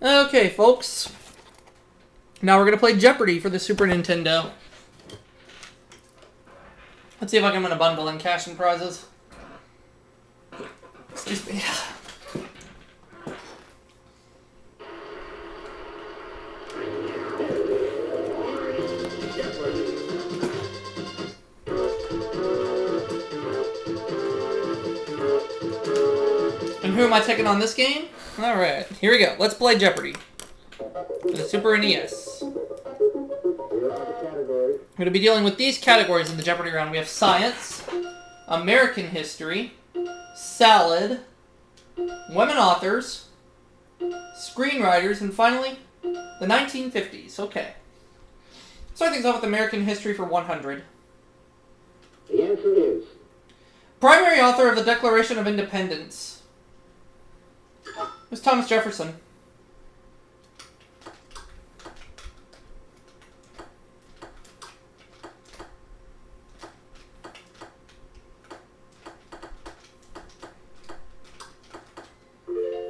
Okay, folks. Now we're going to play Jeopardy for the Super Nintendo. Let's see if I can win a bundle and cash and prizes. Excuse me. And who am I taking on this game? Alright, here we go. Let's play Jeopardy. For the Super NES. I'm going to be dealing with these categories in the Jeopardy round. We have Science, American History, Salad, Women Authors, Screenwriters, and finally, the 1950s. Okay. Start things off with American History for 100. The answer is... Primary author of the Declaration of Independence was Thomas Jefferson.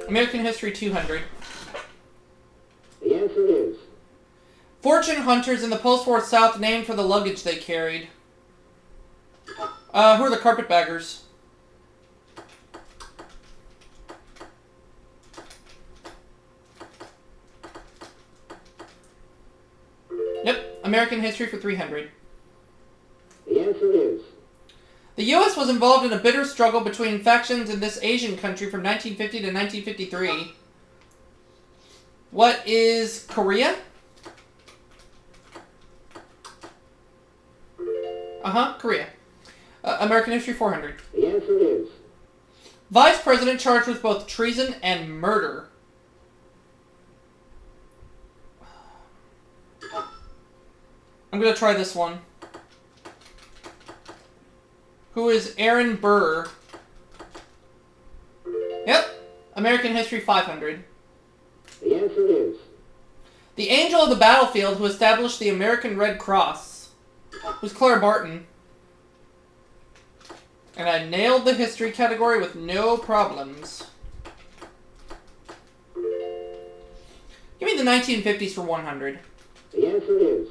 American History 200. The answer is... Fortune hunters in the post-war South named for the luggage they carried. Who are the carpetbaggers? Yep, American History for 300. The answer is... The U.S. was involved in a bitter struggle between factions in this Asian country from 1950 to 1953. What is Korea? Korea. American History 400. The answer is... Vice President charged with both treason and murder. I'm going to try this one. Who is Aaron Burr? Yep. American History 500. The answer is... The angel of the battlefield who established the American Red Cross was Clara Barton. And I nailed the history category with no problems. Give me the 1950s for 100. The answer is...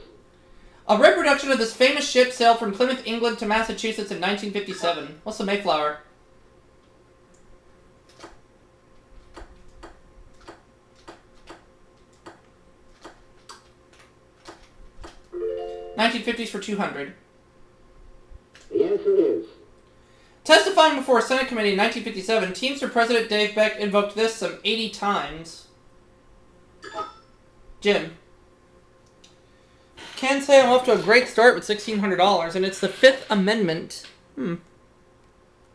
A reproduction of this famous ship sailed from Plymouth, England to Massachusetts in 1957. What's the Mayflower? $1950s for 200. The answer is... Testifying before a Senate committee in 1957, Teamster President Dave Beck invoked this some 80 times. Jim. Can say I'm off to a great start with $1,600, and it's the Fifth Amendment.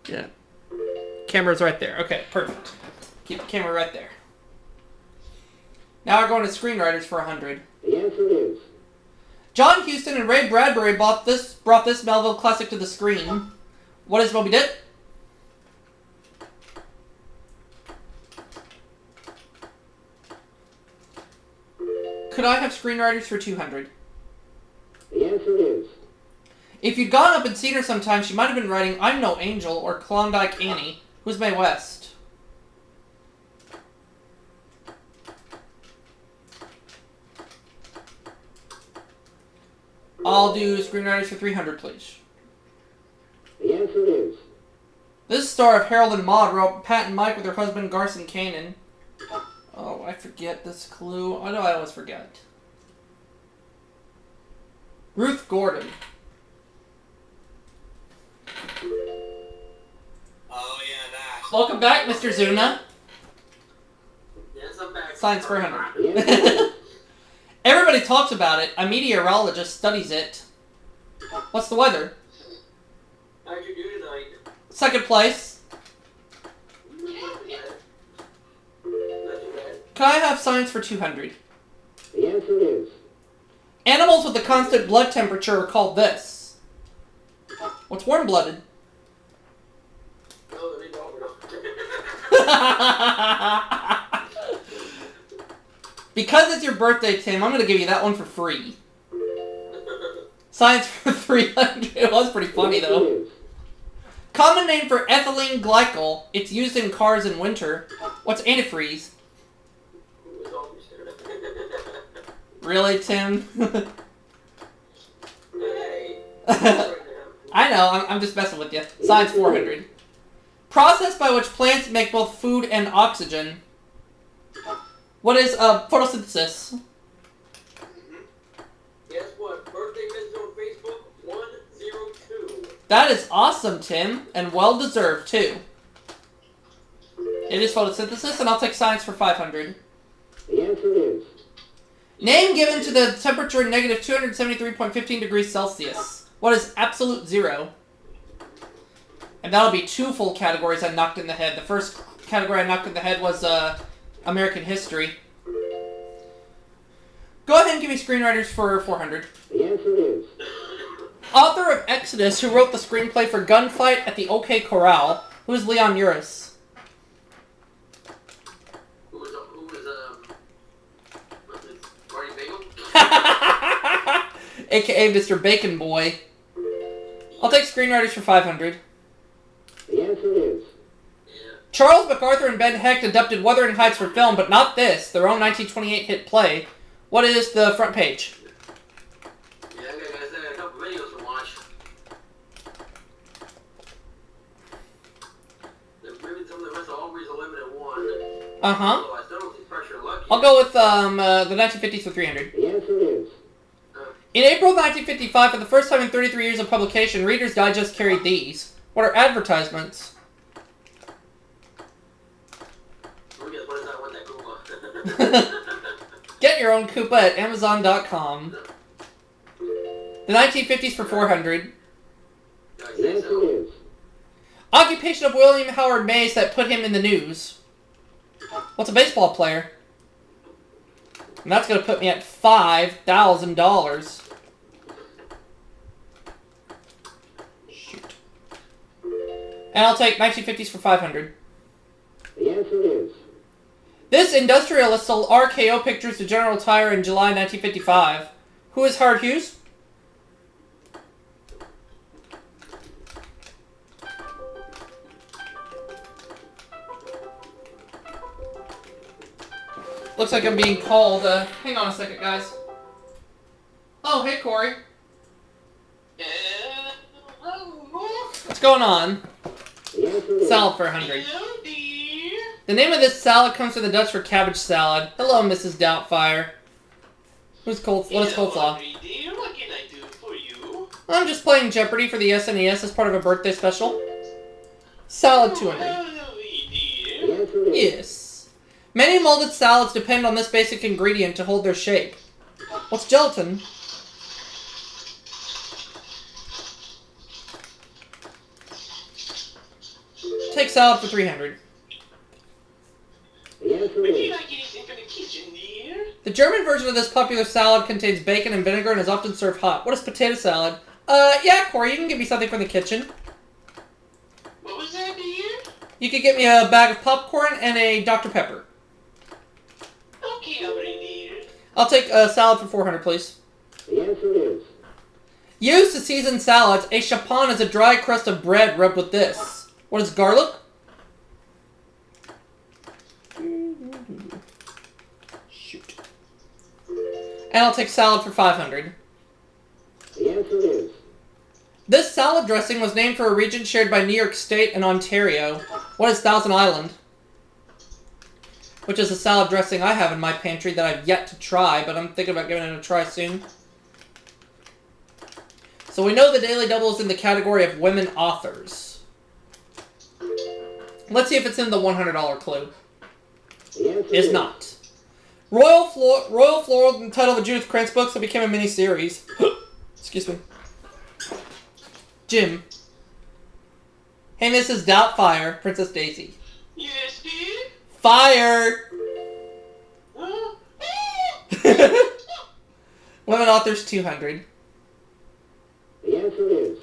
Yeah. Camera's right there. Okay, perfect. Keep the camera right there. Now we're going to Screenwriters for 100. The answer is... John Huston and Ray Bradbury brought this Melville classic to the screen. What is Moby Dick? Could I have Screenwriters for 200? The answer is... If you'd gone up and seen her sometime, she might have been writing I'm No Angel or Klondike Annie. Who's Mae West? I'll do Screenwriters for 300, please. The answer is... This star of Harold and Maude wrote Pat and Mike with her husband Garson Kanin. Oh, I forget this clue. I know I always forget. Ruth Gordon. Oh, yeah, that. Welcome back, Mr. Zuna. Yes, I'm back. Science for 100. The answer is... Everybody talks about it. A meteorologist studies it. What's the weather? How'd you do tonight? Second place. Not too bad. Can I have science for 200? The answer is... Animals with a constant blood temperature are called this. What's warm-blooded? Oh, the big dog. Because it's your birthday, Tim, I'm going to give you that one for free. Science for 300. It was pretty funny, The answer though. is... Common name for ethylene glycol. It's used in cars in winter. What's antifreeze? It's always Really, Tim? Hey. I know, I'm just messing with you. Science 400. Process by which plants make both food and oxygen. What is photosynthesis? Guess what? Birthday message on Facebook 102. That is awesome, Tim, and well deserved too. It is photosynthesis, and I'll take science for 500. The answer is Name given to the temperature negative 273.15 degrees Celsius. What is absolute zero? And that'll be 2 full categories I knocked in the head. The first category I knocked in the head was American history. Go ahead and give me screenwriters for 400. the answer is Author of Exodus, who wrote the screenplay for Gunfight at the OK Corral. Who is Leon Uris? Marty Bagel? AKA Mr. Bacon Boy. I'll take screenwriters for 500. the answer is Charles MacArthur and Ben Hecht adapted Wuthering Heights for film, but not this, their own 1928 hit play. What is the front page? Yeah, I got a couple videos to watch. Maybe some of the rest are always 11 and 1. Uh-huh. So I still don't think pressure lucky. I'll go with the 1950s for 300. the answer is In April 1955, for the first time in 33 years of publication, Reader's Digest carried these. What are advertisements? What is that? What that Google? Get your own Koopa at Amazon.com. The 1950s for 400. the answer is Occupation of William Howard Mays that put him in the news. What's a baseball player? And that's going to put me at $5,000. Shoot. And I'll take 1950s for 500. the answer is This industrialist sold RKO pictures to General Tire in July 1955. Who is Howard Hughes? Looks like I'm being called. Hang on a second, guys. Oh, hey, Corey. What's going on? the answer is Salad for 100. The name of this salad comes from the Dutch for cabbage salad. Hello, Mrs. Doubtfire. What is coleslaw? What can I do for you? I'm just playing Jeopardy for the SNES as part of a birthday special. Salad 200. the answer is Yes. Many molded salads depend on this basic ingredient to hold their shape. What's gelatin? Take salad for 300. the answer Would you is like anything from the kitchen, dear? The German version of this popular salad contains bacon and vinegar and is often served hot. What is potato salad? Yeah, Corey, you can give me something from the kitchen. What was that, dear? You could get me a bag of popcorn and a Dr. Pepper. Okay, already, dear. I'll take a salad for 400, please. the answer is Used to season salads, a chapon is a dry crust of bread rubbed with this. What is garlic? Shoot. And I'll take salad for 500. the answer is This salad dressing was named for a region shared by New York State and Ontario. What is Thousand Island? Which is a salad dressing I have in my pantry that I've yet to try, but I'm thinking about giving it a try soon. So we know the Daily Double is in the category of women authors. Let's see if it's in the $100 clue. the answer It's not. Royal Floral, the title of the Judith Krantz books that became a mini-series. Excuse me. Jim. Hey, Mrs. Doubtfire, Princess Daisy. Yes, dear? Fire! Huh? Women authors 200. the answer is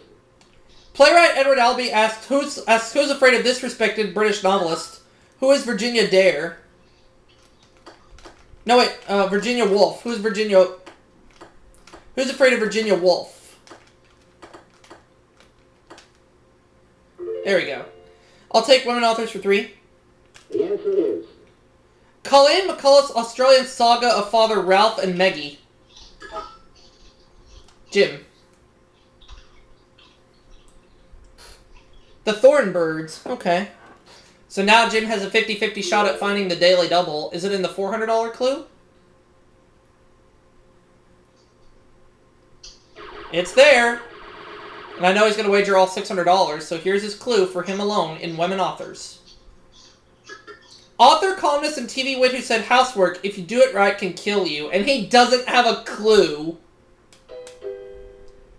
Playwright Edward Albee asked who's afraid of this respected British novelist? Who is Virginia Dare? No, wait, Virginia Woolf. Who's afraid of Virginia Woolf? There we go. I'll take women authors for 3. the answer is Colleen McCullough's Australian saga of Father Ralph and Meggie. Jim. The Thornbirds. Okay. So now Jim has a 50-50 shot at finding the daily double. Is it in the $400 clue? It's there. And I know he's going to wager all $600, so here's his clue for him alone in Women Authors. Author, columnist, and TV wit who said housework, if you do it right, can kill you. And he doesn't have a clue.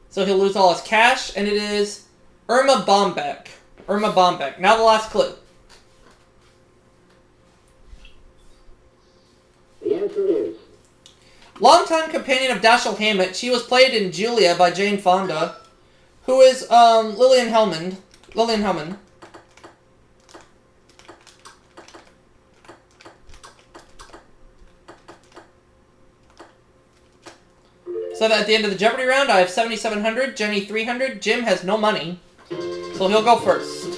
So he'll lose all his cash, and it is Irma Bombeck. Irma Bombeck. Now the last clue. The answer is Longtime companion of Dashiell Hammett, she was played in Julia by Jane Fonda, who is Lillian Hellman. Lillian Hellman. So that at the end of the Jeopardy round, I have 7,700, Jenny 300. Jim has no money, so he'll go first.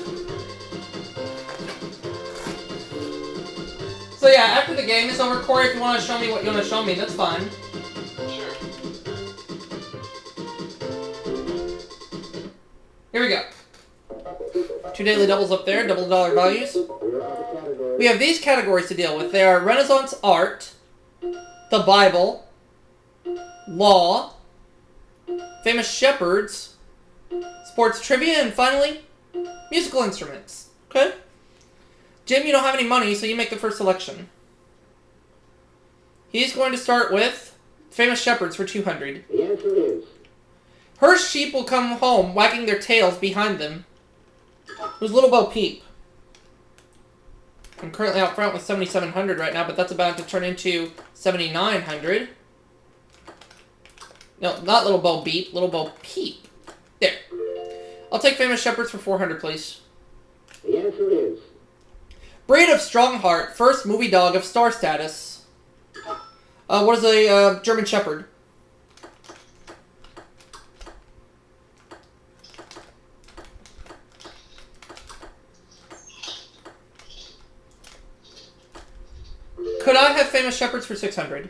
So yeah, after the game is over, Corey, if you want to show me what you want to show me, that's fine. Sure. Here we go. 2 daily doubles up there, double dollar values. you're on the category. We have these categories to deal with. They are Renaissance art, the Bible, law, famous shepherds, sports trivia, and finally, musical instruments. Okay? Jim, you don't have any money, so you make the first selection. He's going to start with famous shepherds for 200. The answer is Her sheep will come home, wagging their tails behind them. Who's Little Bo Peep? I'm currently out front with 7,700 right now, but that's about to turn into 7,900. No, not Little Bo Beep, Little Bo Peep. There. I'll take famous shepherds for 400, please. the answer is Breed of Strongheart, first movie dog of star status. What is a German Shepherd? Could I have famous shepherds for 600?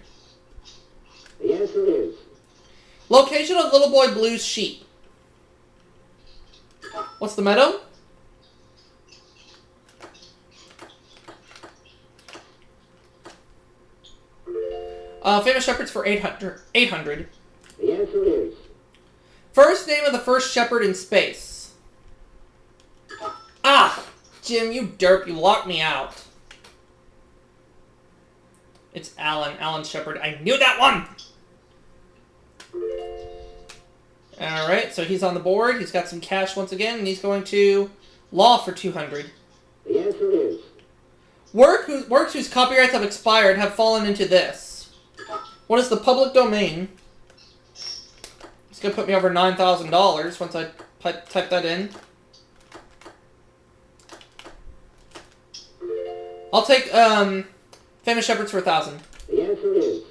the answer is Location of Little Boy Blue's sheep. What's the meadow? Famous shepherds for 800. 800. the answer is First name of the first shepherd in space. Ah! Jim, you derp, you locked me out. It's Alan. Alan Shepard. I knew that one! Alright, so he's on the board. He's got some cash once again, and he's going to law for 200. the answer is Works whose copyrights have expired have fallen into this. What is the public domain? It's going to put me over $9,000 once I type that in. I'll take famous shepherds for 1,000. the answer is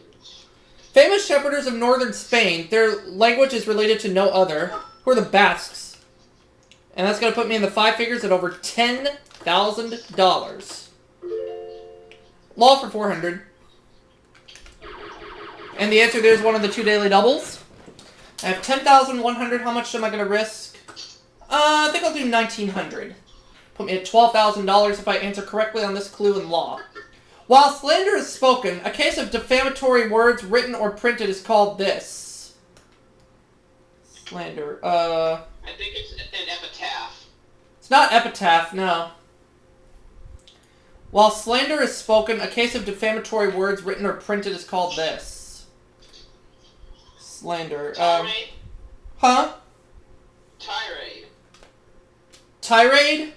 Famous shepherders of northern Spain. Their language is related to no other. Who are the Basques? And that's going to put me in the 5 figures at over $10,000. Law for 400. And the answer there is one of the 2 daily doubles. I have 10,100. How much am I going to risk? I think I'll do 1,900. Put me at $12,000 if I answer correctly on this clue in law. While slander is spoken, a case of defamatory words written or printed is called this. Slander. I think it's an epitaph. It's not epitaph, no. While slander is spoken, a case of defamatory words written or printed is called this. Slander. Tirade. Huh? Tirade. Tirade?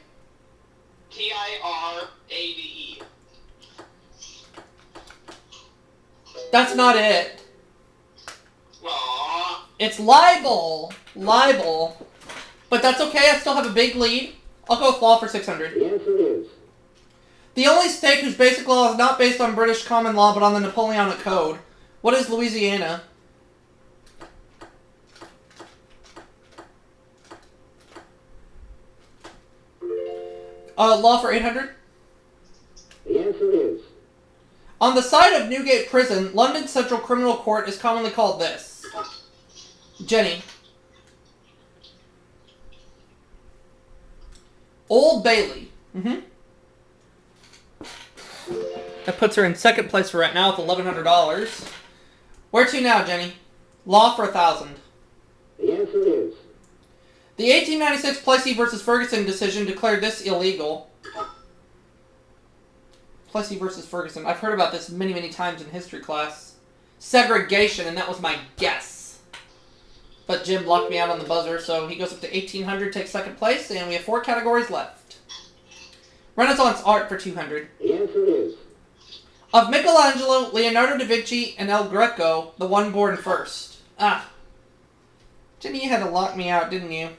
Tirade. That's not it. Aww. It's libel. Libel. But that's okay, I still have a big lead. I'll go with law for 600. the answer is The only state whose basic law is not based on British common law but on the Napoleonic Code. What is Louisiana? Law for 800? the answer is On the site of Newgate Prison, London Central Criminal Court is commonly called this. Jenny. Old Bailey. That puts her in second place for right now with $1,100. Where to now, Jenny? Law for 1,000. The answer is. The 1896 Plessy versus Ferguson decision declared this illegal. Plessy versus Ferguson. I've heard about this many, many times in history class. Segregation, and that was my guess. But Jim blocked me out on the buzzer, so he goes up to 1,800, takes second place, and we have 4 categories left. Renaissance art for 200. The answer is. Of Michelangelo, Leonardo da Vinci, and El Greco, the one born first. Ah. Jenny, you had to lock me out, didn't you?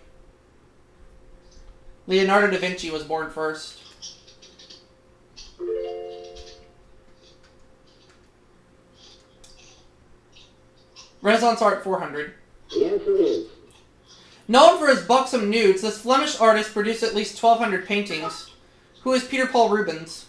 Leonardo da Vinci was born first. Renaissance art 400. The answer is. Known for his buxom nudes, this Flemish artist produced at least 1,200 paintings. Who is Peter Paul Rubens?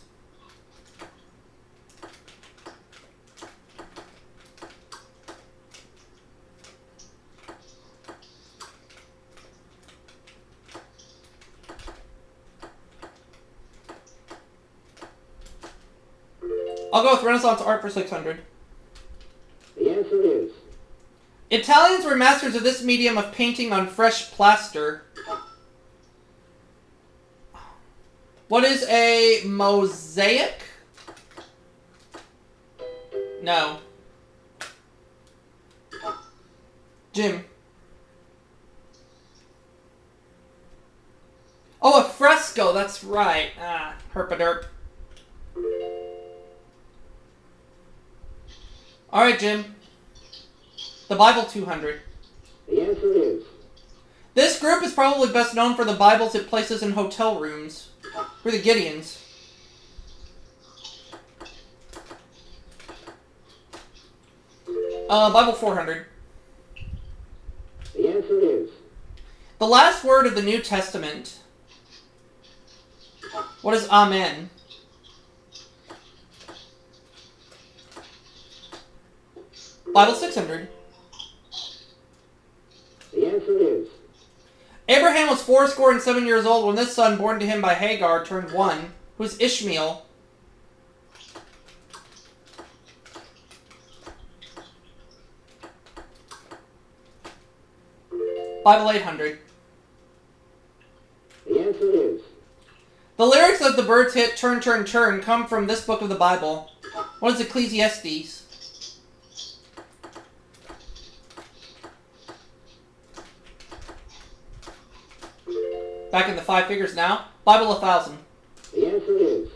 I'll go with Renaissance art for 600. The answer is. Italians were masters of this medium of painting on fresh plaster. What is a mosaic? No. Jim. Oh, a fresco, that's right. Ah, herpaderp. Alright, Jim. The Bible 200. The answer is. This group is probably best known for the Bibles it places in hotel rooms. Who are the Gideons? Bible 400. The answer is. The last word of the New Testament. What is Amen? Bible 600. The answer is. Abraham was 7 years old when this son born to him by Hagar turned 1, who is Ishmael. Bible 800. The answer is. The lyrics of the Birds' hit Turn, Turn, Turn come from this book of the Bible. What is Ecclesiastes? Back in the 5 figures now. Bible 1000. The answer is.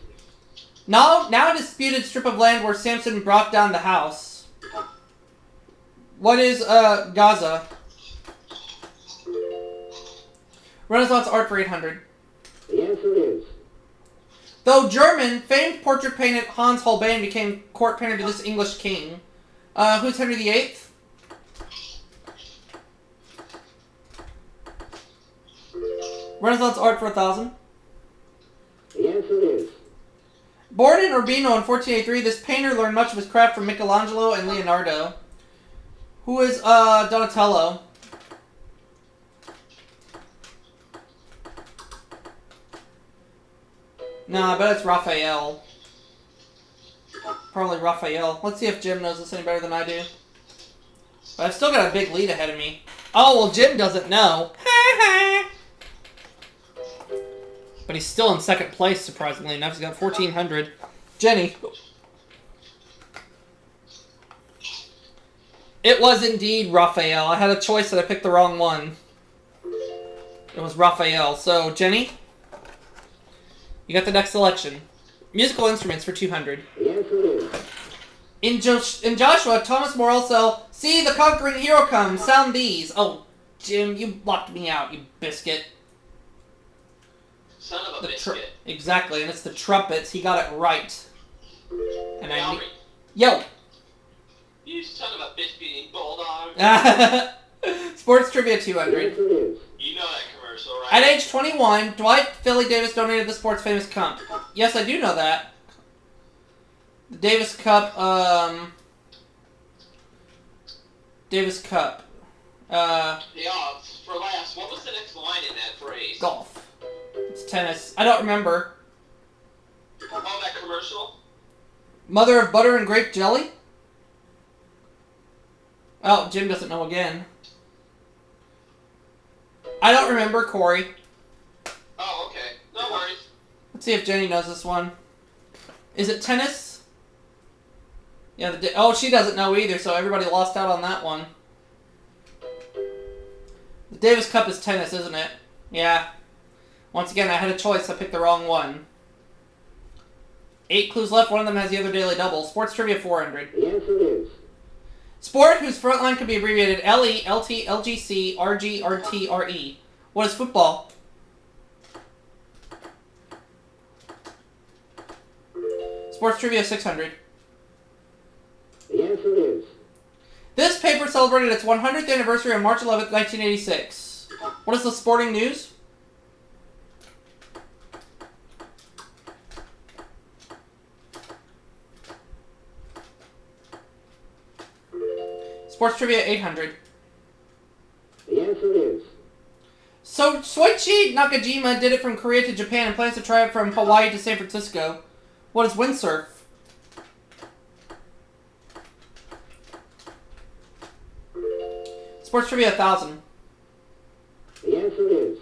Now a disputed strip of land where Samson brought down the house. What is Gaza? Renaissance art for 800. The answer is. Though German, famed portrait painter Hans Holbein became court painter to this English king. Who's Henry VIII? Renaissance art for 1000. The answer is. Born in Urbino in 1483, this painter learned much of his craft from Michelangelo and Leonardo. Who is Donatello? Nah, I bet it's Raphael. Probably Raphael. Let's see if Jim knows this any better than I do. But I've still got a big lead ahead of me. Oh, well, Jim doesn't know. But he's still in second place, surprisingly enough. He's got 1,400. Jenny. It was indeed Raphael. I had a choice and I picked the wrong one. It was Raphael. So, Jenny, you got the next selection. Musical instruments for 200. The answer is. In Joshua, Thomas More also, see the conquering hero comes, sound these. Oh, Jim, you blocked me out, you biscuit. Son of a biscuit. Exactly, and it's the trumpets. He got it right. And Hey, Yo! you son of a biscuit bulldog. Sports trivia The 200. answer is. You know that commercial, right? At age 21, Dwight Philly Davis donated the sports famous Kump. Yes, I do know that. The Davis Cup, Davis Cup. Yeah, for last, what was the next line in that phrase? Golf. It's tennis. I don't remember. Oh, that commercial? Mother of butter and grape jelly? Oh, Jim doesn't know again. I don't remember, Corey. Oh, okay. No worries. Let's see if Jenny knows this one. Is it tennis? Yeah, oh, she doesn't know either, so everybody lost out on that one. The Davis Cup is tennis, isn't it? Yeah. Once again, I had a choice. I picked the wrong one. 8 clues left. One of them has the other daily double. Sports Trivia 400. The answer is Sport whose front line could be abbreviated LE, LT, LGC, RG, RT, RE. What is football? Sports Trivia 600. the answer is This paper celebrated its 100th anniversary on March 11th, 1986. What is the sporting news? Sports Trivia 800. the answer is So, Soichi Nakajima did it from Korea to Japan and plans to try it from Hawaii to San Francisco. What is windsurf? Sports Trivia 1000. the answer is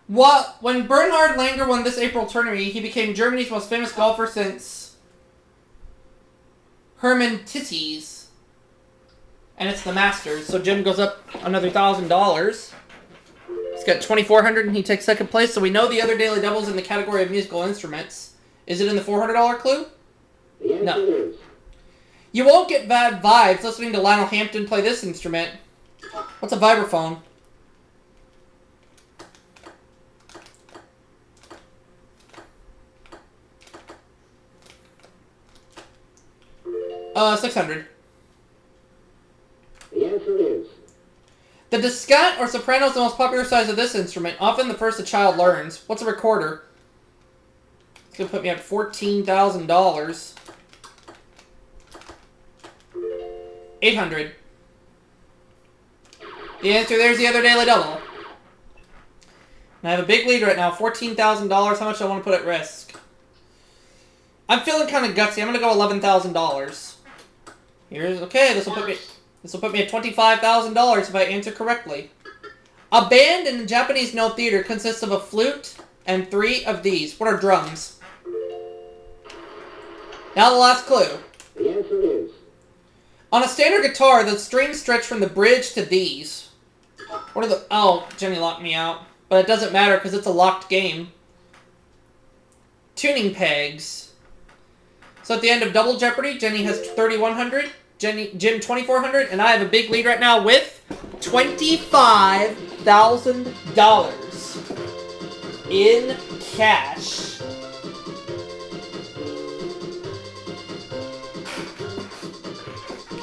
When Bernhard Langer won this April tournament, he became Germany's most famous golfer since Hermann Tisses. And it's the Masters, so Jim goes up another $1,000. He's got 2,400 and he takes second place, so we know the other daily doubles in the category of musical instruments. Is it in the $400 clue? the answer No. is You won't get bad vibes listening to Lionel Hampton play this instrument. What's a vibraphone? $600. the answer is The diskette or soprano is the most popular size of this instrument, often the first a child learns. What's a recorder? It's going to put me at $14,000. 800. The answer there's the other daily double. And I have a big lead right now, $14,000. How much do I want to put at risk? I'm feeling kind of gutsy. I'm going to go $11,000. Here's okay. This will put me at $25,000 if I answer correctly. A band in a Japanese no theater consists of a flute and 3 of these. What are drums? Now the last clue. the answer is On a standard guitar, the strings stretch from the bridge to these. What are the... Oh, Jenny locked me out. But it doesn't matter because it's a locked game. Tuning pegs. So at the end of Double Jeopardy, Jenny has 3,100, Jim 2,400, and I have a big lead right now with $25,000 in cash.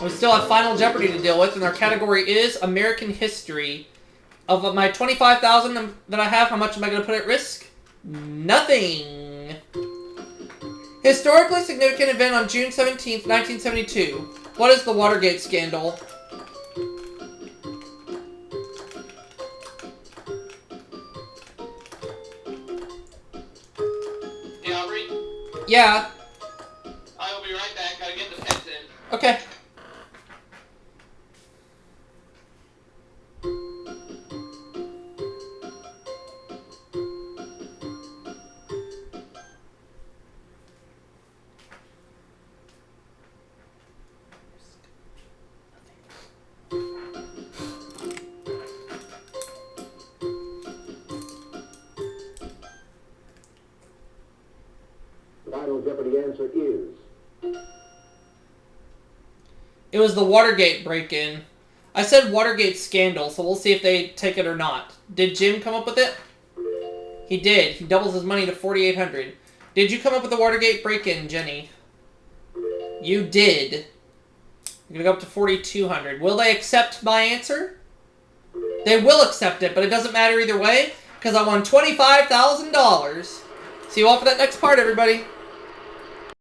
We still have Final Jeopardy to deal with, and our category is American History. Of my $25,000 that I have, how much am I going to put at risk? Nothing. Historically significant event on June 17th, 1972. What is the Watergate scandal? Hey, Aubrey, Yeah. I will be right back. Gotta get the pets in. Okay. the final Jeopardy answer is It was the Watergate break-in. I said Watergate scandal, so we'll see if they take it or not. Did Jim come up with it? He did. He doubles his money to $4,800. Did you come up with the Watergate break-in, Jenny? You did. You're going to go up to $4,200. Will they accept my answer? They will accept it, but it doesn't matter either way, because I won $25,000. See you all for that next part, everybody.